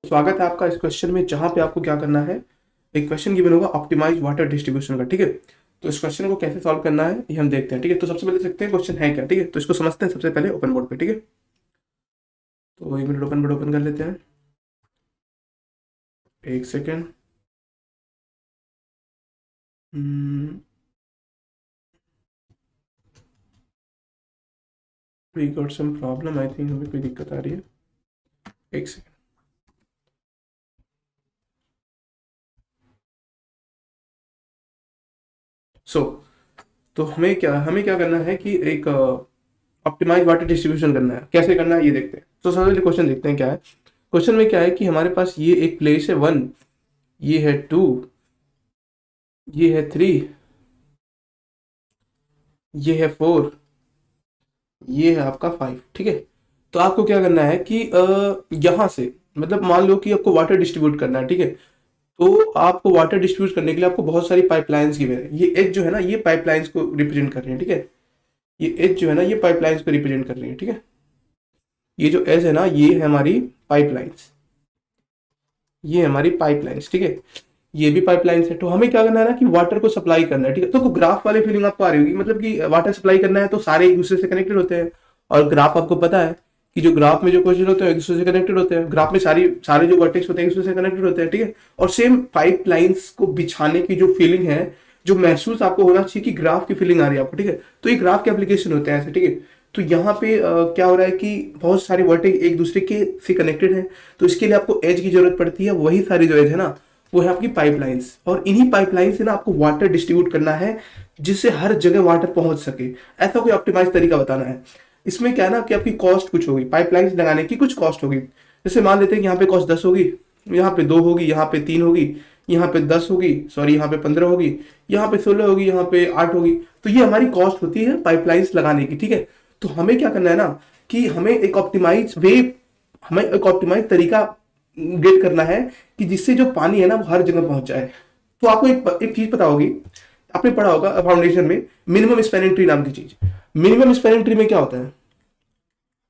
स्वागत है आपका इस क्वेश्चन में, जहां पे आपको क्या करना है, एक क्वेश्चन गिवन होगा ऑप्टिमाइज वाटर डिस्ट्रीब्यूशन का। ठीक है, तो इस क्वेश्चन को कैसे सॉल्व करना है ये हम देखते हैं। ठीक है, तो सबसे पहले देखते हैं क्वेश्चन है क्या। ठीक है, तो इसको समझते हैं सबसे पहले ओपन बोर्ड पे। ठीक है, तो 1 मिनट ओपन बोर्ड ओपन कर लेते हैं। 1 second. We got some problem, I think हमें कोई दिक्कत आ रही है। 1 सेकेंड। सो तो हमें क्या करना है कि एक ऑप्टिमाइज वाटर डिस्ट्रीब्यूशन करना है। कैसे करना है ये देखते हैं। तो सबसे पहले क्वेश्चन देखते हैं क्या है। क्वेश्चन में क्या है कि हमारे पास ये एक प्लेस है 1, ये है 2, ये है 3, ये है 4, ये है आपका 5। ठीक है, तो आपको क्या करना है कि यहाँ से, मतलब मान लो कि आपको वाटर डिस्ट्रीब्यूट करना है। ठीक है, तो आपको वाटर डिस्ट्रीब्यूट करने के लिए आपको बहुत सारी पाइपलाइंस गिवन है। ये एज जो है ना, ये पाइपलाइंस को रिप्रेजेंट कर रही है। ठीक है, ये एज जो है ना, ये पाइपलाइंस को रिप्रेजेंट कर रही है। ठीक है, ये जो एज है ना, ये है हमारी पाइपलाइंस, ये हमारी पाइपलाइंस। ठीक है, ये भी पाइपलाइंस है। तो हमें क्या करना है ना कि वाटर को सप्लाई करना है। ठीक है, तो ग्राफ वाली फीलिंग आपको आ रही होगी, मतलब कि वाटर सप्लाई करना है तो सारे एक दूसरे से कनेक्टेड होते हैं। और ग्राफ आपको पता है कि जो ग्राफ में जो क्वेश्चन होते हैं एक दूसरे से कनेक्टेड होते हैं। ग्राफ में सारे जो वर्टेक्स होते हैं एक दूसरे से कनेक्टेड होते हैं। ठीक है, और सेम पाइपलाइंस को बिछाने की जो फीलिंग है, जो महसूस आपको होना चाहिए कि ग्राफ की फीलिंग आ रही है आपको। ठीक है, तो ये ग्राफ के एप्लीकेशन होते हैं ऐसे। ठीक है, तो यहाँ पे क्या हो रहा है कि बहुत सारे वर्टेक्स एक दूसरे के से कनेक्टेड हैं, तो इसके लिए आपको एज की जरूरत पड़ती है। वही सारी जो एज है ना, वो है आपकी पाइपलाइंस। और इन्हीं पाइपलाइन से ना आपको वाटर डिस्ट्रीब्यूट करना है, जिससे हर जगह वाटर पहुंच सके। ऐसा कोई ऑप्टिमाइज तरीका बताना है। इसमें क्या है ना कि आपकी कॉस्ट कुछ होगी, पाइपलाइंस लगाने की कुछ कॉस्ट होगी। जैसे मान लेते हैं कि यहाँ पे कॉस्ट 10 होगी, यहाँ पे 2 होगी, यहाँ पे 3 होगी, यहाँ पे 10 होगी, सॉरी यहाँ पे 15 होगी, यहाँ पे 16 होगी, यहाँ पे 8 होगी। तो ये हमारी कॉस्ट होती है पाइपलाइंस लगाने की। ठीक है, तो हमें क्या करना है ना कि हमें एक ऑप्टिमाइज तरीका गेट करना है कि जिससे जो पानी है ना वो हर जगह पहुंच जाए। तो आपको एक चीज पता होगी, आपने पढ़ा होगा फाउंडेशन में, मिनिमम स्पैनिंग ट्री नाम की चीज। मिनिमम स्पैनिंग ट्री में क्या होता है,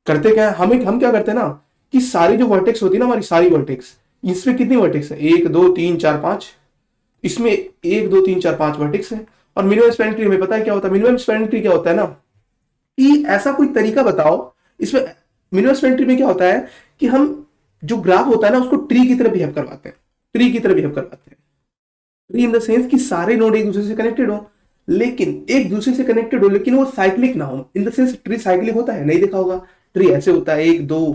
करते क्या है, हम क्या करते हैं ना कि सारी जो वर्टेक्स होती है ना, हमारी सारी वर्टेक्स, इसमें कितनी वर्टेक्स है, 1 2 3 4 5, इसमें 1 2 3 4 5 वर्टेक्स है। और मिनिमम स्पैनिंग ट्री हमें पता है क्या होता है। मिनिमम स्पैनिंग ट्री क्या होता है ना कि ऐसा कोई तरीका बताओ इसमें। मिनिमम स्पैनिंग ट्री में क्या होता है कि हम जो ग्राफ होता है ना उसको ट्री की तरह बिहेव करवाते हैं, ट्री की तरह बिहेव करवाते हैं। ट्री इन द सेंस कि सारे नोड एक दूसरे से कनेक्टेड हो, लेकिन एक दूसरे से कनेक्टेड हो लेकिन वो साइक्लिक ना हो। In the sense tree cyclic होता है, नहीं देखा होगा। ट्री ऐसे होता है 1 2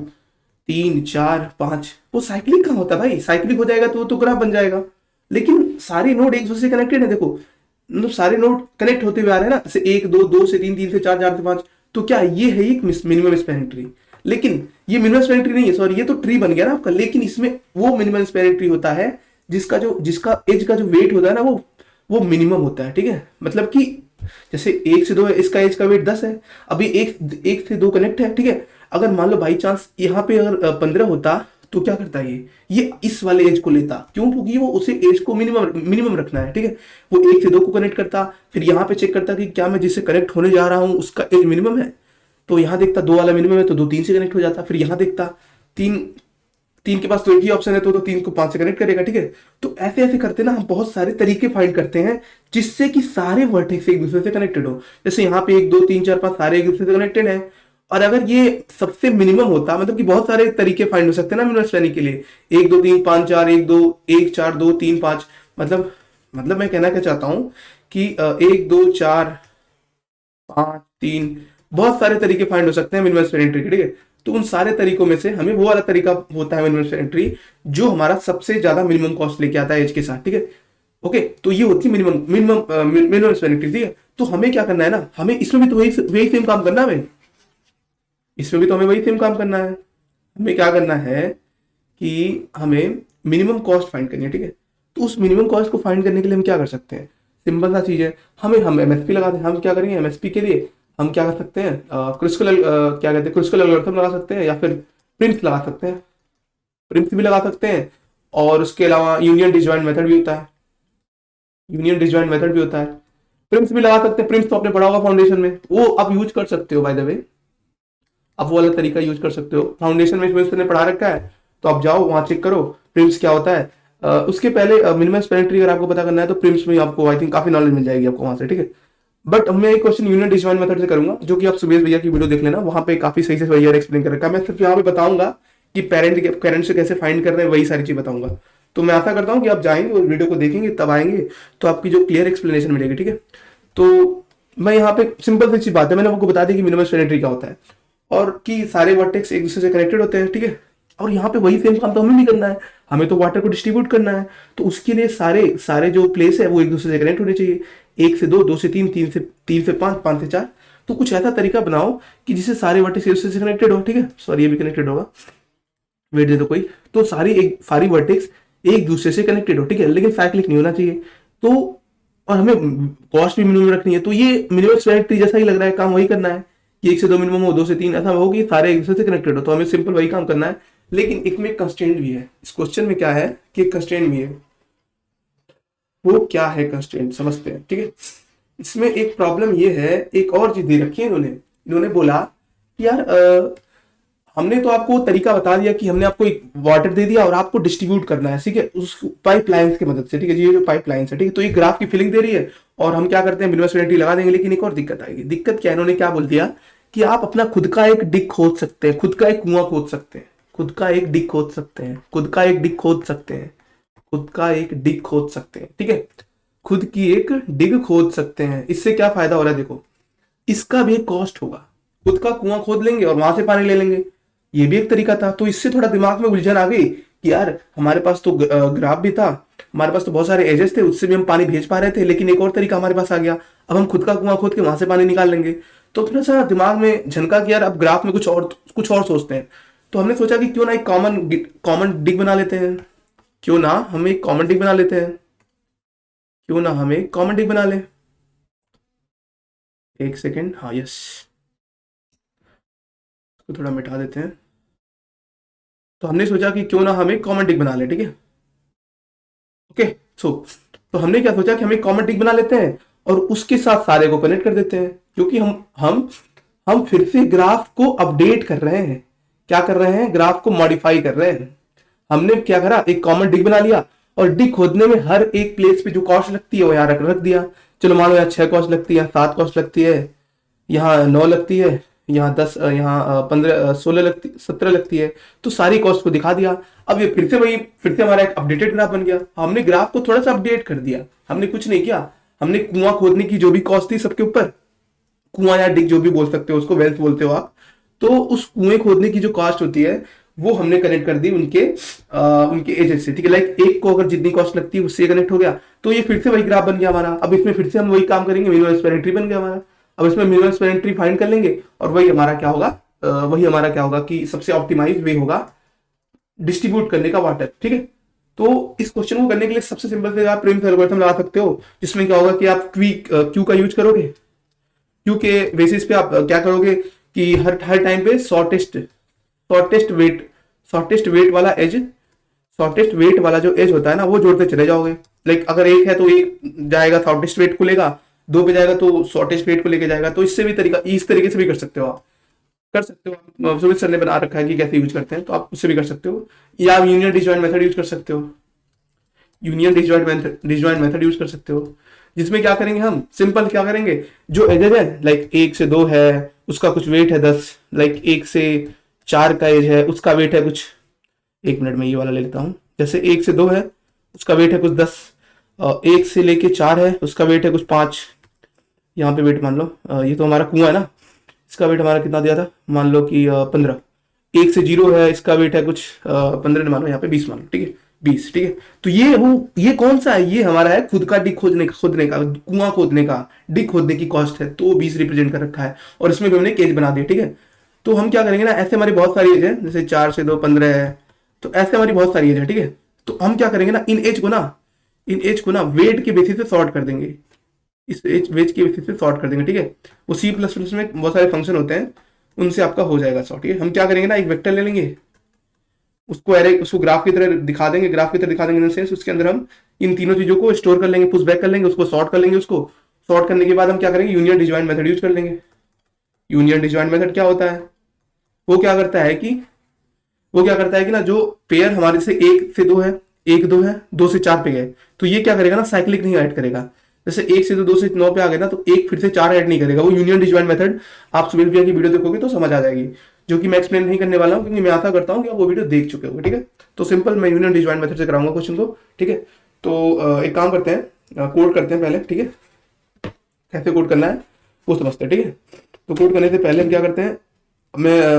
3 4 5, वो साइक्लिक कहाँ होता है भाई। साइक्लिक हो जाएगा तो वो तो ग्राफ बन जाएगा। लेकिन सारे नोड एक दूसरे से कनेक्टेड है, देखो मतलब सारे नोड कनेक्ट होते हुए आ रहे हैं ना, जैसे 1 2 2 से 3 3 से 4 4 से 5। तो क्या ये है एक मिनिमम स्पैनिंग ट्री। लेकिन ये मिनिमम स्पैनिंग ट्री नहीं है, सॉरी, ये तो ट्री बन गया ना आपका। लेकिन इसमें वो मिनिमम स्पैनिंग ट्री होता है जिसका एज का जो वेट होता है ना वो मिनिमम होता है। ठीक है, मतलब कि जैसे 1 से 2 है, इसका एज का वेट 10 है। अभी एक से 2 कनेक्ट है। ठीक है, अगर मान लो बाई चांस यहाँ पे अगर 15 होता तो क्या करता है, ये इस वाले एज को लेता। क्यों, क्योंकि वो उसे एज को मिनिमम रखना है। ठीक है, वो 1 से 2 को कनेक्ट करता, फिर यहाँ पे चेक करता कि क्या मैं जिससे कनेक्ट होने जा रहा हूँ उसका एज मिनिमम है। तो यहाँ देखता 2 वाला मिनिमम है तो 2 3 से कनेक्ट हो जाता। फिर यहाँ देखता 3 3 के पास तो एक ही ऑप्शन है, तो 3 को 5 से कनेक्ट करेगा। ठीक है, तो ऐसे ऐसे करते ना हम बहुत सारे तरीके फाइंड करते हैं जिससे कि सारे वर्टेक्स एक दूसरे से कनेक्टेड हो। जैसे यहाँ पे 1 2 3 4 5 सारे एक दूसरे से कनेक्टेड है। और अगर ये सबसे मिनिमम होता, मतलब कि बहुत सारे तरीके फाइंड हो सकते हैं ना मिनिमम स्पैनिंग के लिए, 1 2 3 5 4 1 2 1 4 2 3 5। मतलब मैं कहना क्या चाहता हूं कि 1 2 4 5 3, बहुत सारे तरीके फाइंड हो सकते हैं मिनिमम स्पैनिंग ट्री के। ठीक है, तो उन सारे तरीकों में से हमें वो वाला तरीका होता है मिनिमम स्पैनिंग ट्री जो हमारा सबसे ज्यादा मिनिमम कॉस्ट लेके आता है एज के साथ। ठीक है, ओके, तो ये होती है मिनिमम स्पैनिंग ट्री। ठीक है, तो हमें क्या करना है ना, हमें इसमें भी तो वही सेम काम करना है। इसमें भी तो हमें वही सेम काम करना है। हमें क्या करना है कि हमें मिनिमम कॉस्ट फाइंड करनी है। ठीक है, तो उस मिनिमम कॉस्ट को फाइंड करने के लिए हम क्या कर सकते हैं, सिंपल सा चीज है। हम एमएसपी लगा दें। हम क्या करेंगे, एमएसपी के लिए हम क्या कर सकते हैं, क्या कहते हैं, क्रुस्कल एल्गोरिथम लगा सकते हैं, या फिर प्रिम्स लगा सकते हैं। प्रिम्स भी लगा सकते हैं, और उसके अलावा यूनियन डिसजॉइंट मेथड भी होता है। यूनियन डिसजॉइंट मेथड भी होता है, प्रिम्स भी लगा सकते हैं। प्रिम्स तो आपने पढ़ा होगा फाउंडेशन में, वो आप यूज कर सकते हो बाय द वे। आप वो वाला तरीका यूज कर सकते हो। फाउंडेशन में इसमें पढ़ा रखा है, तो आप जाओ वहां चेक करो प्रिम्स क्या होता है। उसके पहले मिनिमम स्पेलिंग ट्री अगर आपको पता करना है तो प्रिम्स में आपको आई थिंक काफी नॉलेज मिल जाएगी आपको वहां से, ठीक है। बट मैं एक क्वेश्चन यूनियन डिजॉइन मेथड से करूंगा, जो कि आप सुबेश भैया की वीडियो देख लेना, वहां पे काफी सही से भैया एक्सप्लेन कर रखा है। मैं सिर्फ यहाँ पे बताऊंगा कि पेरेंट से कैसे फाइंड कर रहे हैं, वही सारी चीज बताऊंगा। तो मैं आशा करता हूँ कि आप जाएंगे और वीडियो को देखेंगे, तब आएंगे तो आपकी जो क्लियर एक्सप्लेनेशन मिलेगी, ठीक है। तो मैं यहाँ पे सिंपल सी चीज बात है, मैंने आपको बता दी कि मिनिमम स्पेलिंग ट्री क्या होता है और कि सारे वर्टेक्स एक दूसरे से कनेक्टेड होते हैं, ठीक है। और यहाँ पे वही सेम काम तो हमें भी करना है, हमें तो वाटर को डिस्ट्रीब्यूट करना है। तो उसके लिए सारे सारे जो प्लेस है वो एक दूसरे से कनेक्ट होने चाहिए, 1 से 2, 2 से 3, 3 से 5, 5 से 4। तो कुछ ऐसा तरीका बनाओ कि जिससे सारे वर्टेक्स एक दूसरे से कनेक्टेड हो, ठीक है। सॉरी, ये भी कनेक्टेड होगा, वेट दे दो कोई। तो सारी वर्टेक्स एक दूसरे से कनेक्टेड हो, ठीक है, लेकिन साइक्लिक नहीं होना चाहिए। तो और हमें कॉस्ट भी मिनिमम रखनी है। तो ये मिनिमम स्पेलिंग ट्री जैसा ही लग रहा है, काम वही करना है कि 1 से 2 मिनिमम हो, 2 से 3 ऐसा हो कि सारे एक दूसरे से कनेक्टेड हो। तो हमें सिंपल वही काम करना है, लेकिन इसमें एक कंस्ट्रेंट भी है। इस क्वेश्चन में क्या है कि एक कंस्ट्रेंट भी है। वो क्या है कंस्ट्रेंट, समझते हैं, ठीक है। इसमें एक प्रॉब्लम ये है, एक और चीज दे रखी है इन्होंने बोला कि यार हमने तो आपको तरीका बता दिया कि हमने आपको एक वाटर दे दिया और आपको डिस्ट्रीब्यूट करना है, ठीक है, उस पाइपलाइंस की मदद से, ठीक है। ये जो पाइपलाइंस है, ठीक है, तो ये ग्राफ की फिलिंग दे रही है और हम क्या करते हैं, मिनिमम स्पेलिंग ट्री लगा देंगे। लेकिन एक और दिक्कत आएगी। दिक्कत क्या है, इन्होंने क्या बोल दिया कि आप अपना खुद का एक डिग खोद सकते हैं, खुद का एक कुआं खोद सकते हैं, खुद का एक डिग खोद सकते हैं, खुद का एक डिग खोद सकते हैं, खुद का एक डिग खोद सकते हैं, ठीक है। खुद की एक डिग खोद सकते हैं। इससे क्या फायदा हो रहा है, देखो, इसका भी एक कॉस्ट होगा। खुद का कुआं खोद लेंगे और वहां से पानी ले लेंगे, ये भी एक तरीका था। तो इससे थोड़ा दिमाग में उलझन आ गई कि यार हमारे पास तो ग्राफ भी था, हमारे पास तो बहुत सारे एजेस थे, उससे भी हम पानी भेज पा रहे थे, लेकिन एक और तरीका हमारे पास आ गया, अब हम खुद का कुआं खोद के वहां से पानी निकाल लेंगे। तो थोड़ा सा दिमाग में झनका कि यार अब ग्राफ में कुछ और सोचते हैं। तो हमने सोचा कि क्यों ना एक कॉमन डिग बना लेते हैं, क्यों ना हम एक कॉमन डिग बना लेते हैं, क्यों ना हम एक कॉमन डिग बना लें। एक सेकेंड, हाँ यस, तो थोड़ा मिटा देते हैं। तो हमने सोचा कि क्यों ना हम एक कॉमन डिग बना लें, ठीक है, ओके। सो तो हमने क्या सोचा कि हम एक कॉमन डिग बना लेते हैं और उसके साथ सारे को कनेक्ट कर देते हैं, क्योंकि हम फिर से ग्राफ को अपडेट कर रहे हैं। क्या कर रहे हैं, ग्राफ को मॉडिफाई कर रहे हैं। हमने क्या करा, एक कॉमन डिग बना लिया और डिग खोदने में हर एक प्लेस पे जो कॉस्ट लगती है वो यहाँ रख दिया। चलो मान लो यहाँ 6 कॉस्ट लगती है, 7 कॉस्ट लगती है, यहाँ 9 लगती है, यहाँ 10, यहाँ 15, 16 लगती, 17 लगती है। तो सारी कॉस्ट को दिखा दिया। अब ये फिर से हमारा एक अपडेटेड ग्राफ बन गया। हमने ग्राफ को थोड़ा सा अपडेट कर दिया, हमने कुछ नहीं किया। हमने कुआं खोदने की जो भी कॉस्ट थी सबके ऊपर, कुआं या डिग जो भी बोल सकते हो उसको, वेल्थ बोलते हो आप, तो उस कुएं खोदने की जो कॉस्ट होती है वो हमने कनेक्ट कर दी उनके एजेस से, ठीक है। लाइक एक को अगर जितनी कॉस्ट लगती है उससे कनेक्ट हो गया, तो ये फिर से वही ग्राफ बन गया हमारा। अब इसमें फिर से हम वही काम करेंगे, मिनिमम स्पेलिंग ट्री बन गया हमारा। अब इसमें मिनिमम स्पेलिंग ट्री फाइंड कर लेंगे और वही हमारा क्या होगा कि सबसे ऑप्टिमाइज वे होगा डिस्ट्रीब्यूट करने का वाटर, ठीक है। तो इस क्वेश्चन को करने के लिए सबसे सिंपल से आप प्रिम्स एल्गोरिथम लगा सकते हो, जिसमें क्या होगा कि आप क्यू का यूज करोगे। क्यू के बेसिस पे आप क्या करोगे कि हर टाइम पे शॉर्टेस्ट वेट वाला जो एज होता है ना, वो जोड़ते चले जाओगे। लाइक अगर एक है तो एक जाएगा शॉर्टेस्ट वेट को लेगा, 2 पे जाएगा तो शॉर्टेस्ट वेट को लेके जाएगा। तो इससे भी इस तरीके से भी कर सकते हो आप, सुमित सर ने बना रखा है कि कैसे यूज करते हैं, तो आप उससे भी कर सकते हो। या आप यूनियन डिजॉइंट मेथड यूज कर सकते हो, यूज कर सकते हो, जिसमें क्या करेंगे, हम सिंपल क्या करेंगे, जो एजेज है लाइक 1 से 2 है उसका कुछ वेट है 10, लाइक 1 से 4 का एज है उसका वेट है कुछ, 1 मिनट में ये वाला ले लेता हूँ। जैसे 1 से 2 है उसका वेट है कुछ 10, 1 से लेके 4 है उसका वेट है कुछ 5। यहाँ पे वेट मान लो, ये तो हमारा कुआं है ना, इसका वेट हमारा कितना दिया था, मान लो कि 15। 1 से 0 है, इसका वेट है कुछ 15 मानो, यहाँ पे 20 मानो, ठीक है, 20, ठीक है। तो ये कौन सा है, ये हमारा है खुद का डिग खोदने का कुआं खोदने का डिग खोदने की कॉस्ट है, तो 20 रिप्रेजेंट कर रखा है और इसमें भी हमने केज बना दिया, ठीक है। तो हम क्या करेंगे ना, ऐसे हमारी बहुत सारी एज है, जैसे 4 से 2 15 है, तो ऐसे हमारी बहुत सारी एज है, ठीक है। तो हम क्या करेंगे ना, इन एज को ना वेट के बेसिस से सॉर्ट कर देंगे, इस वेज के बेसिस से सॉर्ट कर देंगे, ठीक है। वो C++ में बहुत सारे फंक्शन होते हैं, उनसे आपका हो जाएगा सॉर्ट, ठीक है। हम क्या करेंगे ना, एक वेक्टर ले लेंगे, उसको ग्राफ की तरह दिखा देंगे, इन द सेंस उसके अंदर हम इन तीनों चीजों को स्टोर कर लेंगे, पुश बैक कर लेंगे, उसको सॉर्ट कर लेंगे। उसको सॉर्ट करने के बाद हम क्या करेंगे, यूनियन डिजॉइंट मेथड यूज कर लेंगे। यूनियन डिजॉइंट मेथड क्या होता है, वो क्या करता है कि वो क्या करता है कि ना जो पेयर हमारे से 1 से 2 है, 1 2 है, 2 से 4 पे गए, तो ये क्या करेगा ना, साइक्लिक नहीं ऐड करेगा। जैसे 1 से 2 2 से 9 पे आ गए ना, तो एक फिर से 4 ऐड नहीं करेगा, वो यूनियन डिजॉइन मेथड आप सुबीर भैया की वीडियो देखोगे तो समझ आ जाएगी, जो कि मैं एक्सप्लेन नहीं करने वाला हूँ, क्योंकि मैं आशा करता हूँ कि आप वो वीडियो देख चुके होंगे। ठीक है, तो सिंपल मैं यूनियन डिजॉइन मेथड से कराऊंगा क्वेश्चन को। ठीक है, तो एक काम करते हैं, कोड करते हैं पहले। ठीक है, कैसे कोड करना है वो समझते हैं। ठीक है, तो कोड करने से पहले हम क्या करते हैं,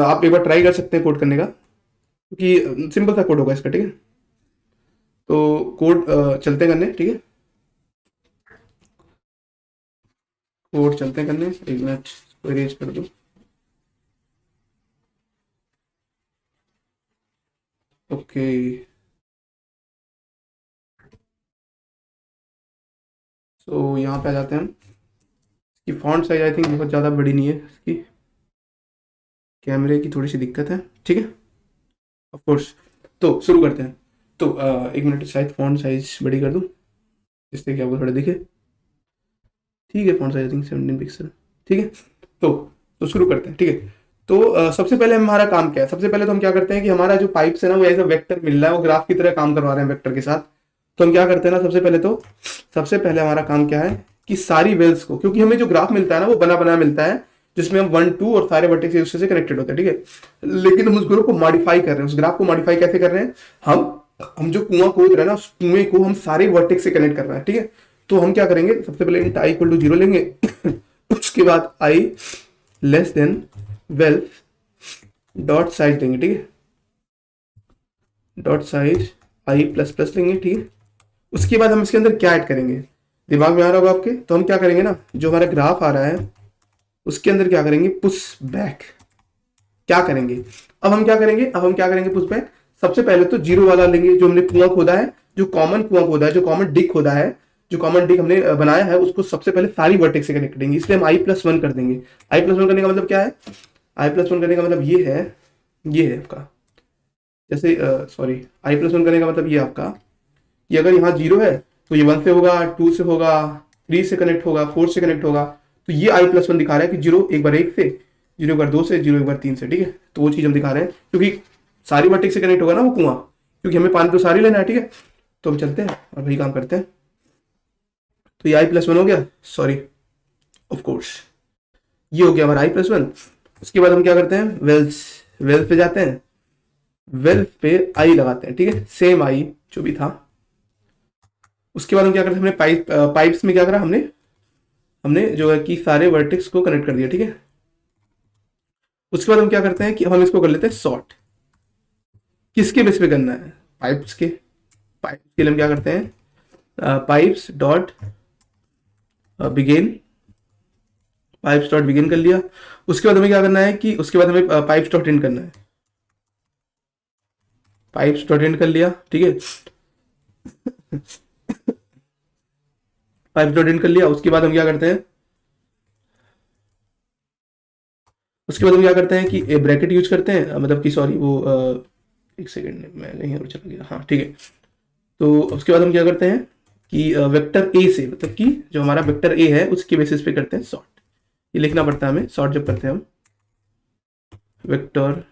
आप एक बार ट्राई कर सकते हैं कोड करने का, क्योंकि सिंपल सा कोड होगा इसका। ठीक है, तो कोड चलते हैं करने। ठीक है, कोड चलते हैं करने, 1 मिनट इसको अरेंज कर दो। ओके, तो यहाँ पे आ जाते हैं हम। इसकी फॉन्ट साइज आई थिंक बहुत ज़्यादा बड़ी नहीं है, इसकी कैमरे की थोड़ी सी दिक्कत है। ठीक है, ऑफ कोर्स, तो शुरू करते हैं। तो 1 मिनट, शायद फॉन्ट साइज बड़ी कर दूँ जिससे कि आपको थोड़ा दिखे। ठीक है, font size I think 17 pixel. ठीक है, तो शुरू करते हैं। ठीक है, तो सबसे पहले हमारा काम क्या है, सबसे पहले तो हम क्या करते हैं कि हमारा जो पाइप्स है ना, वो एज अ वेक्टर मिल रहा है, वो ग्राफ की तरह काम करवा रहे हैं वेक्टर के साथ। तो हम क्या करते हैं ना, सबसे पहले हमारा काम क्या है कि सारी वेल्स को, क्योंकि हमें जो ग्राफ मिलता है ना वो बना बना मिलता है, जिसमें हम 1 2 और सारे वर्टेक्स एक दूसरे से कनेक्टेड होते हैं। ठीक है, लेकिन हम उस ग्राफ को मॉडिफाई कर रहे हैं। उस ग्राफ को मॉडिफाई कैसे कर रहे हैं, हम जो कुआं खोद रहे हैं ना, उस कुएं को हम सारे वर्टेक्स से कनेक्ट कर रहे हैं। ठीक है, तो हम क्या करेंगे, सबसे पहले इंट आई इक्वल टू 0 लेंगे उसके बाद I less than wealth dot size देंगे। ठीक है, dot size I plus plus लेंगे। ठीक है, उसके बाद हम इसके अंदर क्या ऐड करेंगे, दिमाग में आ रहा होगा आपके, तो हम क्या करेंगे ना, जो हमारा ग्राफ आ रहा है उसके अंदर क्या करेंगे, पुश बैक। क्या करेंगे, अब हम क्या करेंगे पुश बैक। सबसे पहले तो 0 वाला लेंगे, जो हमने कुआं खोदा है, जो कॉमन कुआं खोदा है, जो कॉमन डिक खोदा है, जो कॉमन डिक हमने बनाया है, उसको सबसे पहले सारी वर्टेक्स से कनेक्ट करेंगे, इसलिए हम i+1 कर देंगे। i+1 करने का मतलब क्या है, i+1 करने का मतलब ये है आपका, जैसे सॉरी, i+1 करने का मतलब ये आपका कि अगर यहाँ 0 है तो ये 1 से होगा, 2 से होगा, 3 से कनेक्ट होगा, 4 से कनेक्ट होगा। तो ये i+1 दिखा रहा है कि 0 एक बार 1 से, 0 एक बार 2 से, 0 एक बार 3 से। ठीक है, तो वो चीज़ हम दिखा रहे हैं, क्योंकि सारी वर्टेक्स से कनेक्ट होगा ना वो कुआं, क्योंकि हमें पानी तो सारी लेना है। ठीक है, तो हम चलते हैं और वही काम करते हैं। तो ये i+1 हो गया, सॉरी ऑफ कोर्स ये हो गया हमारा i+1। उसके बाद हम क्या करते हैं, वेल्थ पे जाते हैं, वेल्थ पे आई लगाते हैं। ठीक है, सेम आई जो भी था। उसके बाद हम क्या करते हैं, हमने पाइप्स में क्या करा, हमने जो है कि सारे वर्टेक्स को कनेक्ट कर दिया। ठीक है, उसके बाद हम क्या करते हैं कि हम इसको कर लेते हैं सॉर्ट। किसके बेस पे करना है, पाइप्स के लिए हम क्या करते हैं, pipes dot begin, pipes dot begin कर लिया। उसके बाद हमें क्या करना है कि उसके बाद हमें पाइप्स डॉट एंड करना है, पाइप्स डॉट एंड कर लिया। ठीक है, पाइप्स डॉट एंड कर लिया। उसके बाद हम क्या करते हैं, कि ब्रैकेट यूज करते हैं, मतलब कि सॉरी वो एक सेकेंड मैं कहीं और चला गया, हाँ ठीक है। तो उसके बाद हम क्या करते हैं कि वेक्टर ए से, मतलब कि जो हमारा वेक्टर ए है उसके बेसिस पे करते हैं सॉर्ट। ये लिखना पड़ता है हमें, सॉर्ट जब करते हैं हम, vector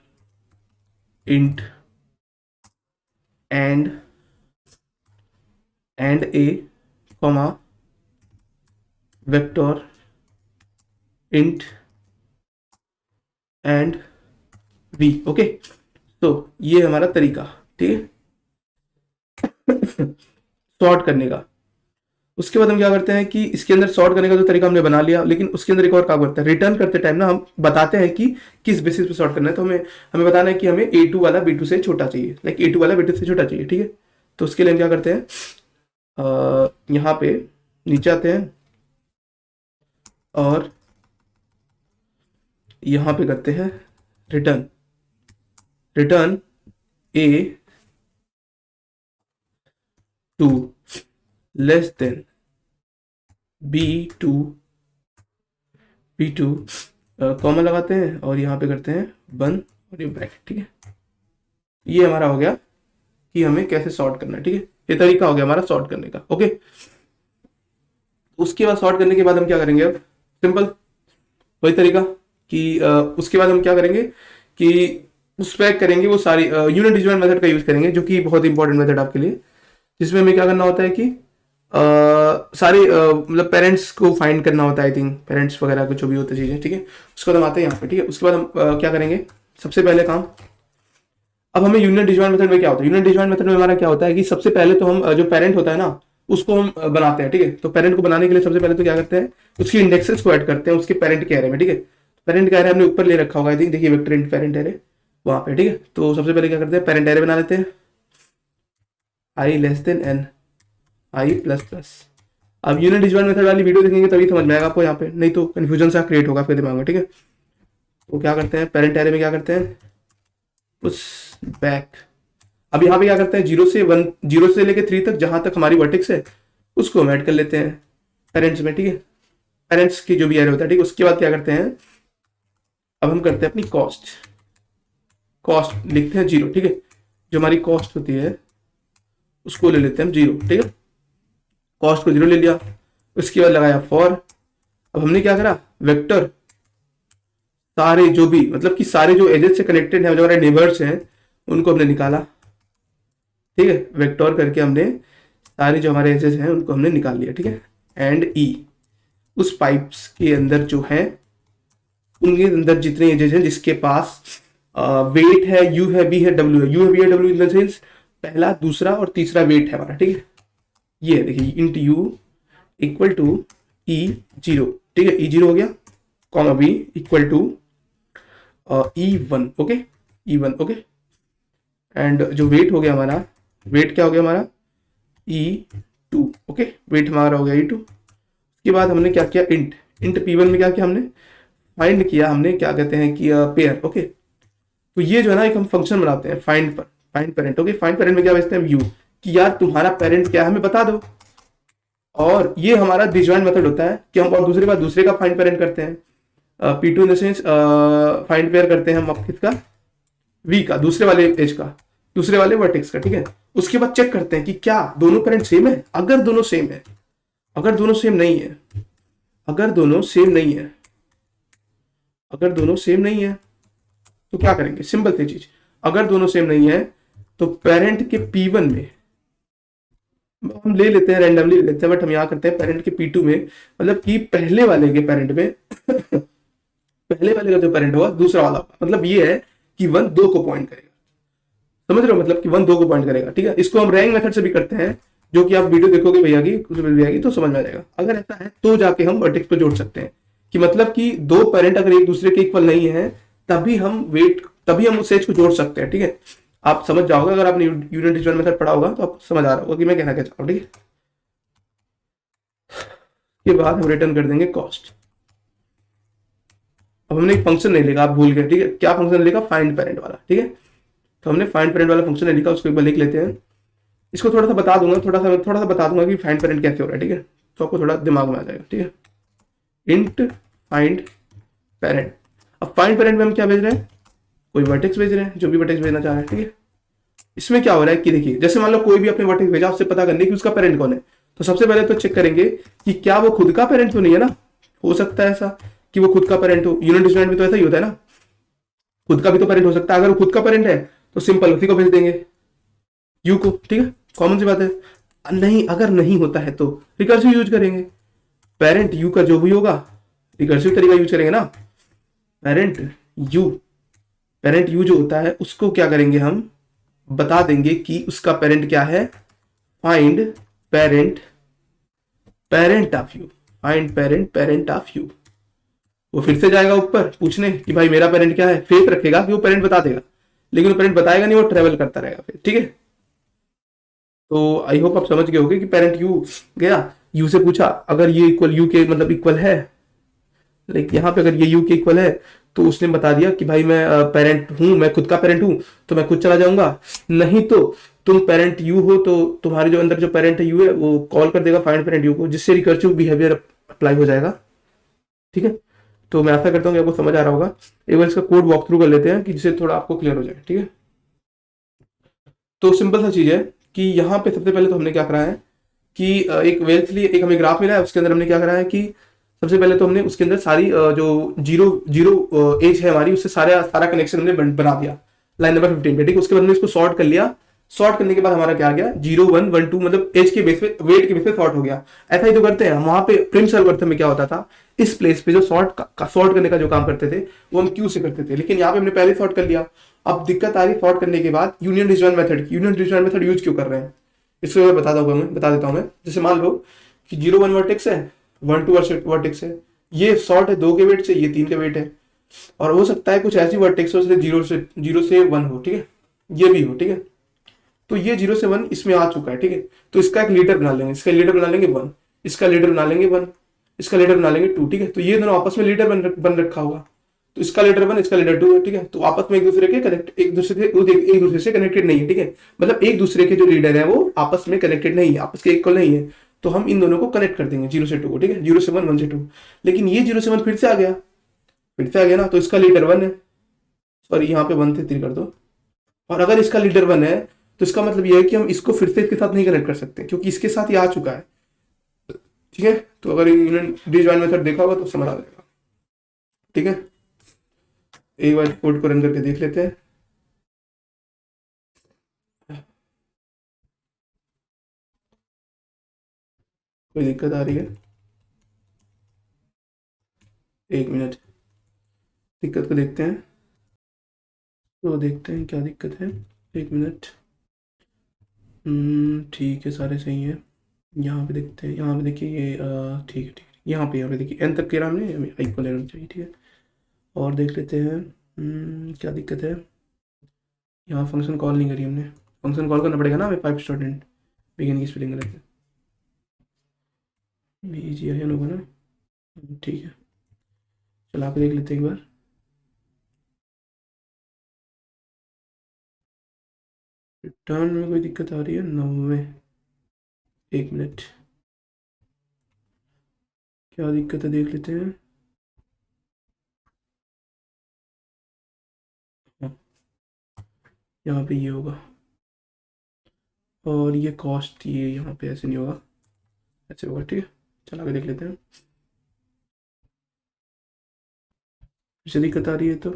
int and a comma vector int and v. Okay, तो ये हमारा तरीका, ठीक है सॉर्ट करने का। उसके बाद हम क्या करते हैं कि इसके अंदर सॉर्ट करने का जो तरीका हमने बना लिया, लेकिन उसके अंदर एक और काम करते हैं, रिटर्न करते टाइम ना हम बताते हैं कि किस बेसिस पे सॉर्ट करना है। तो हमें बताना है कि हमें A2 वाला B2 से छोटा चाहिए, लाइक A2 वाला B2 से छोटा चाहिए। ठीक है, तो उसके लिए हम क्या करते हैं, यहाँ पे नीचे आते हैं और यहाँ पे करते हैं return A2 less than B2 comma लगाते हैं और यहाँ पे करते हैं बंद और ये ब्रैकेट। ठीक है, ये हमारा हो गया कि हमें कैसे सॉर्ट करना है। ठीक है, ये तरीका हो गया हमारा सॉर्ट करने का। ओके, उसके बाद सॉर्ट करने के बाद हम क्या करेंगे, अब सिंपल वही तरीका कि उसके बाद हम क्या करेंगे कि उस पर करेंगे वो सारी यूनिट डिजिटल मेथड का यूज करेंगे, जो कि बहुत इंपॉर्टेंट मेथड आपके लिए, जिसमें हमें क्या करना होता है कि सारे मतलब पेरेंट्स को फाइंड करना होता है, आई थिंक पेरेंट्स वगैरह को जो भी होती चीजें, ठीक है। उसके बाद हम आते हैं यहाँ पे, ठीक है। उसके बाद हम क्या करेंगे, सबसे पहले काम, अब हमें यूनियन डिजॉइन मेथड में क्या होता है, यूनियन डिजॉइन मेथड में हमारा क्या होता है कि सबसे पहले तो हम जो पेरेंट होता है ना उसको हम बनाते हैं, ठीक है। तो पेरेंट को बनाने के लिए सबसे पहले तो क्या करते हैं, उसकी इंडेक्सेस को ऐड करते हैं उसके पेरेंट के एरे में, ठीक है। पेरेंट का एरे हमने ऊपर ले रखा होगा, आई थिंक देखिए वेक्टर इंट पेरेंट एरे वहां पे, ठीक है। तो सबसे पहले क्या करते हैं, पेरेंट एरे बना लेते हैं आई लेस देन एन आई प्लस प्लस। अब यूनिट डिजॉइन मेथड वाली वीडियो देखेंगे तभी समझ में आएगा आपको यहाँ पे, नहीं तो कंफ्यूजन सा क्रिएट होगा आपके दिमाग में, ठीक है। तो क्या करते हैं, पेरेंट एरे में क्या करते हैं, उस बैक, अब यहाँ पे क्या करते हैं, 0 से 1, 0 से लेके 3 तक जहां तक हमारी वर्टेक्स है उसको हम ऐड कर लेते हैं पेरेंट्स में, ठीक है। पेरेंट्स की जो भी एरे होता है, ठीक है। उसके बाद क्या करते हैं, अब हम करते हैं अपनी कॉस्ट, कॉस्ट लिखते हैं 0, ठीक है। जो हमारी कॉस्ट होती है उसको ले लेते हैं हम 0, ठीक है। कॉस्ट को 0 ले लिया, उसके बाद लगाया फॉर। अब हमने क्या करा, वेक्टर सारे जो भी मतलब कि सारे जो एजेस से कनेक्टेड है, जो हमारे नेबर्स हैं उनको हमने निकाला, ठीक है। वेक्टर करके हमने सारे जो हमारे एजेस हैं उनको हमने निकाल लिया, ठीक है। एंड ई, उस पाइप्स के अंदर जो है उनके अंदर जितने एजेस हैं जिसके पास वेट है, यू है, बी है, डब्ल्यू है, यू है, बी है, डब्ल्यू इन द सेंस पहला, दूसरा और तीसरा वेट है हमारा, ठीक है। ये देखिए int you equal to E0, ठीक है। E0 हो गया, comma b equal to E1, okay, E1, okay. And जो वेट हो गया हमारा, वेट क्या हो गया हमारा, E2, ओके। वेट हमारा हो गया E2। उसके बाद हमने क्या किया, इंट P1 में क्या किया हमने, फाइंड किया हमने, क्या कहते हैं कि पेयर, ओके। तो ये जो है ना एक हम फंक्शन बनाते हैं फाइंड पर, find parent, okay. Find parent में क्या भेजते हैं, व्यू, कि यार तुम्हारा पेरेंट क्या है हमें बता दो। और ये हमारा डिजॉइन मेथड होता है कि हम और दूसरे बार दूसरे का फाइंड पेरेंट करते हैं, P2 in the sense find pair करते हैं हम अब किसका, V का, दूसरे वाले एज का, दूसरे वाले वर्टेक्स का, ठीक है। उसके बाद चेक करते हैं कि क्या दोनों पेरेंट सेम है। अगर दोनों सेम है, अगर दोनों सेम नहीं है, अगर दोनों सेम नहीं है, अगर दोनों सेम नहीं है तो क्या करेंगे, सिंपल सी चीज, अगर दोनों सेम नहीं है तो पेरेंट के P1 में हम ले लेते हैं, रैंडमली ले लेते हैं, बट हम यहाँ करते हैं पेरेंट के P2 में, मतलब कि पहले वाले के पेरेंट में पहले वाले का जो पेरेंट होगा दूसरा वाला, मतलब ये है कि 1 2 को पॉइंट करेगा, समझ रहे हो, मतलब कि 1 2 को पॉइंट करेगा, ठीक है। इसको हम रैंक मेथड से भी करते हैं, जो कि आप वीडियो देखोगे भैया की, उसमें भी आएगी तो समझ में आ जाएगा। अगर ऐसा है तो जाके हम वर्टेक्स पे जोड़ सकते हैं, कि मतलब कि दो पेरेंट अगर एक दूसरे के इक्वल नहीं है तभी हम वेट, तभी हम उस एज को जोड़ सकते हैं, ठीक है। आप समझ जाओगे, अगर आपने यूनिट डिजिटल मेथड पढ़ा होगा तो आप समझ आ रहा होगा कि मैं कहना क्या चाह रहा हूँ, ठीक है। के बाद हम रिटर्न कर देंगे कॉस्ट। अब हमने एक फंक्शन नहीं लिखा, आप भूल गए, ठीक है। क्या फंक्शन लिखा, फाइंड पेरेंट वाला, ठीक है। तो हमने फाइंड पेरेंट वाला फंक्शन नहीं लिखा, उसको एक बार लिख लेते हैं। इसको थोड़ा सा बता दूंगा, थोड़ा सा बता दूंगा कि फाइंड पेरेंट कैसे हो रहा है, ठीक है। तो आपको थोड़ा दिमाग में आ जाएगा, ठीक है। इंट फाइंड पेरेंट, अब फाइंड पेरेंट में हम क्या भेज रहे हैं, कोई वर्टेक्स भेज रहे हैं, जो भी वर्टेक्स भेजना चाह रहे हैं, ठीक है। इसमें क्या हो रहा है कि देखिए, जैसे मान लो कोई भी अपने वर्टेक्स भेजा, उससे पता करने की उसका पेरेंट कौन है, तो सबसे पहले तो चेक करेंगे कि क्या वो खुद का पेरेंट तो नहीं है ना। हो सकता है ऐसा कि वो खुद का पेरेंट हो, यूनिट डिजिटल में तो ऐसा ही होता है ना, खुद का भी तो पेरेंट हो सकता है। अगर वो खुद का पेरेंट है तो सिंपल उसी को भेज देंगे, यू को, ठीक है, कॉमन सी बात है। नहीं, अगर नहीं होता है तो रिकर्सिव यूज करेंगे, पेरेंट यू का जो भी होगा रिकर्सिव तरीका यूज करेंगे ना। पेरेंट यू जो होता है उसको क्या करेंगे, हम बता देंगे कि उसका पेरेंट क्या है, find parent of you, find parent of you. वो फिर से जाएगा ऊपर पूछने कि भाई मेरा पेरेंट क्या है, फेक रखेगा कि वो पेरेंट बता देगा, लेकिन वो पेरेंट बताएगा नहीं, वो ट्रेवल करता रहेगा फिर, ठीक है। तो आई होप आप समझ गए होंगे कि पेरेंट यू गया, यू से पूछा अगर ये इक्वल यू के मतलब इक्वल है, लाइक यहाँ पे अगर ये यू के इक्वल है तो उसने बता दिया कि भाई मैं पेरेंट हूं, मैं खुद का पेरेंट हूं तो मैं खुद चला जाऊंगा, नहीं तो तुम पेरेंट यू हो तो तुम्हारे जो अंदर जो पेरेंट है यू है वो कॉल कर देगा फाइंड पेरेंट यू को, जिससे रिकर्सिव बिहेवियर अप्लाई हो जाएगा, ठीक है। तो मैं आशा करता हूँ कि आपको समझ आ रहा होगा। एक बार इसका कोड वॉक थ्रू कर लेते हैं कि जिससे थोड़ा आपको क्लियर हो जाए, ठीक है। तो सिंपल सा चीज है कि यहाँ पे सबसे पहले तो हमने क्या करा है कि एक वेल्थ लिए एक हमें ग्राफ मिला है, उसके अंदर हमने क्या करा है कि सबसे पहले तो हमने उसके अंदर सारी जो जीरो एज है हमारी, उससे सारा कनेक्शन हमने बना दिया। लाइन नंबर 15 पे, ठीक है। उसके बाद में इसको सॉर्ट कर लिया, सॉर्ट करने के बाद हमारा क्या आ गया 0 1 1 2, मतलब एज के बेस पे, वेट के बेस पे सॉर्ट हो गया। ऐसा ही तो करते हैं वहां पे प्रिम्स एल्गोरिथम में क्या होता था, इस प्लेस पे जो सॉर्ट करने का जो काम करते थे वो हम क्यू से करते थे, लेकिन यहाँ पे हमने पहले सॉर्ट कर लिया। अब दिक्कत आ रही सॉर्ट करने के बाद यूनियन डिजॉइन मेथड की। यूनियन डिजॉइन मेथड यूज क्यों कर रहे हैं इसको मैं बता देता हूँ मैं। जैसे मान लो कि 0 1 वर्टेक्स है, 1 2 वर्टेक्स है, ये शॉर्ट है 2 के वेट से, ये 3 के वेट है, और हो सकता है कुछ ऐसी वर्टेक्स हो जिसमें 0 से 1 हो, ठीक है, ये भी हो, ठीक है। तो ये 0 से 1 इसमें आ चुका है, ठीक है। तो इसका एक लीडर बना लेंगे, इसका लीडर बना लेंगे 1, इसका लीडर बना लेंगे 1, इसका लीडर बना लेंगे 2, ठीक है। तो ये दोनों आपस में लीडर बन रखा होगा, तो इसका लीडर 1, इसका लीडर 2 है, ठीक है। तो आपस में एक दूसरे से कनेक्टेड नहीं है, ठीक है। मतलब एक दूसरे के जो लीडर है वो आपस में कनेक्टेड नहीं है, आपस के इक्वल नहीं है। तो हम इन दोनों को कनेक्ट कर देंगे 0 से 2 को, ठीक है, 0 से 1 1 से 2। लेकिन ये 0 से 1 फिर से आ गया, ना, तो इसका लीडर 1 है, सॉरी यहाँ पे 1 से 3 कर दो। और अगर इसका लीडर 1 है तो इसका मतलब यह है कि हम इसको फिर से इसके साथ नहीं कनेक्ट कर सकते, क्योंकि इसके साथ ये आ चुका है, ठीक है। तो अगर यूनियन डिजॉइन मेथड देखा होगा तो समझ आ जाएगा, ठीक है। एक बार कोड को रन करके देख लेते हैं। कोई दिक्कत आ रही है? एक मिनट, दिक्कत को देखते हैं, तो देखते हैं क्या दिक्कत है। एक मिनट, ठीक है, सारे सही है। यहाँ पे देखते हैं, यहाँ पे देखिए ये ठीक है, यहाँ पे देखिए एन तक के नाम ने इक्वल एरर चाहिए, ठीक है। और देख लेते हैं क्या दिक्कत है। यहाँ फंक्शन कॉल नहीं करी हमने, फंक्शन कॉल करना पड़ेगा ना हमें, पाइप स्टूडेंट बिगिन की स्पेलिंग रहते हैं, BGIN होगा ना, ठीक है। चला के देख लेते हैं एक बार। रिटर्न में कोई दिक्कत आ रही है 90, एक मिनट, क्या दिक्कत है देख लेते हैं। हाँ, यहाँ पे ये होगा, और ये कॉस्ट ये यहाँ पे ऐसे नहीं होगा, ऐसे होगा, ठीक है। चला के देख लेते हैं, फिर से दिक्कत आ रही है तो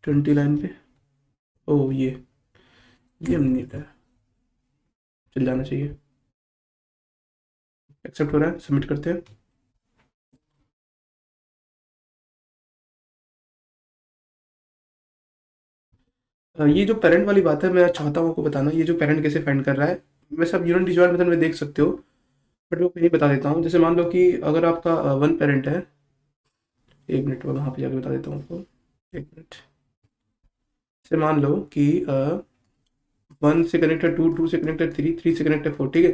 20 लाइन पे, ओ ये हम नहीं था, चल जाना चाहिए। एक्सेप्ट हो रहा है, सबमिट करते हैं। ये जो पेरेंट वाली बात है, मैं चाहता हूँ आपको बताना, ये जो पेरेंट कैसे फाइंड कर रहा है, वैसे आप यूनियन डिजॉइन मेथड में देख सकते हो, बट मैं कहीं बता देता हूँ। जैसे मान लो कि अगर आपका 1 पेरेंट है, एक मिनट मैं वहाँ पे जाके बता देता हूँ आपको, एक मिनट। जैसे मान लो कि 1 से कनेक्टेड 2, 2 से कनेक्टेड 3, 3 से कनेक्टेड 4, ठीक है।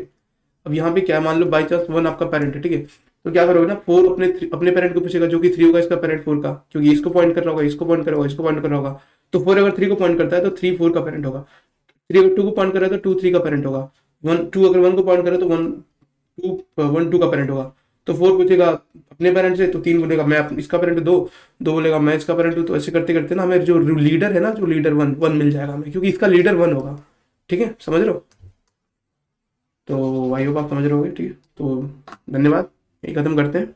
अब यहाँ पे क्या, मान लो बाई चांस 1 आपका पेरेंट है, ठीक है। तो क्या करोगे ना, 4 अपने पेरेंट को पूछेगा, जो कि 3 होगा इसका पेरेंट 4 का, क्योंकि इसको पॉइंट कर रहा होगा, इसको पॉइंट कर रहा होगा, इसको पॉइंट कर रहा होगा। तो 4 अगर 3 को पॉइंट करता है तो 3 4 का पेरेंट होगा, 3 अगर 2 को पॉइंट कर रहा है तो 2 3 का पेरेंट होगा, 1 2 अगर 1 को पॉइंट करे तो 1 2 का पेरेंट होगा। तो 4 पूछेगा अपने पेरेंट से, तो 3 बोलेगा मैं इसका पेरेंट 2, 2 बोलेगा मैं इसका पेरेंट हूँ। तो ऐसे करते करते ना हमें जो लीडर है ना, जो लीडर 1 मिल जाएगा हमें, क्योंकि इसका लीडर 1 होगा, ठीक है, समझ रहे हो। तो आई होप आप समझ रहे होगे, ठीक है। तो धन्यवाद, यही खत्म करते हैं।